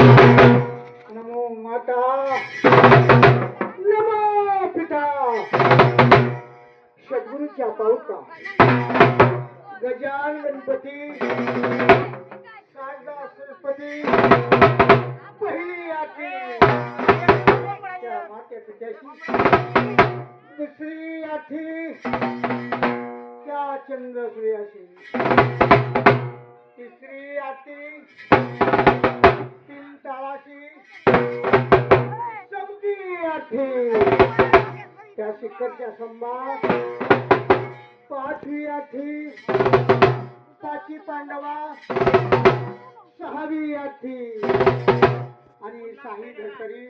नमो माता, नमो पिता. सद्गुरूच्या पावता गजान गणपती शारदा सरस्वती पहिली आरती त्या माते पित्याची, दुसरी आरती त्या चंद्र सूर्याशी, तिसरी आरती तीन ताळाची, चौथी आरती त्या शिखरच्या संभार, पाचवी आरती पाची पांडवा, सहावी आरती आणि साही धर्तरी,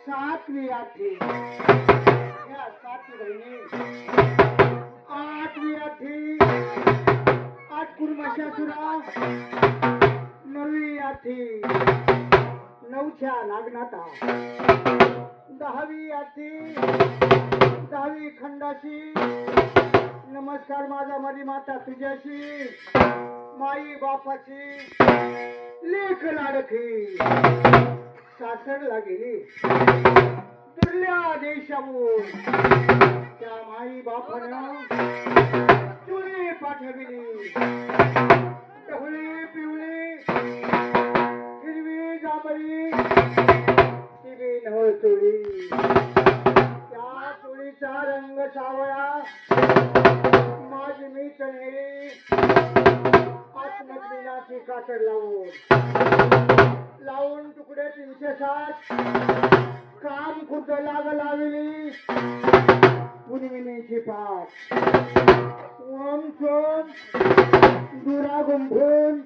सातवी आरती या सात बहिणी, आठवी आरती आठ कुर्मशासुरा, नववी आरती नवच्या नागनाथा, दहावी आरती दहावी खंडाशी, नमस्कार माझा माझी माता तुझ्याशी, माई बापाची लेख लाडकी सासरला गेली दुर्ल्या देशाहून, त्या माई बापानं चुरी पाठविली, ढवळी पिवळी हिरवी जांभळी तिघी नव चोळी, त्या चोळीचा रंग सावळा माझी मी चणेरी, आत्मज्ञानाची कातर लावून तुकडे 307 काम खुद लावली, पुनविनीची पाठ ओम सोम दुरा गुंफून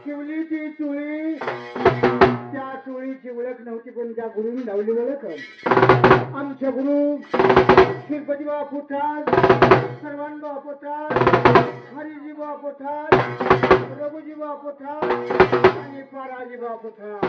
शिवली ती चुळी, त्या चुळीची ओळख नव्हती पण त्या गुरुनी लावली ओळख. आमचे गुरु श्रीपती बाबा पुठार, सर्वांबा पुठार, हरिजी बाबा पुठार, रघुजी बाबा पुठार आणि पाराजी बाबा पुठार.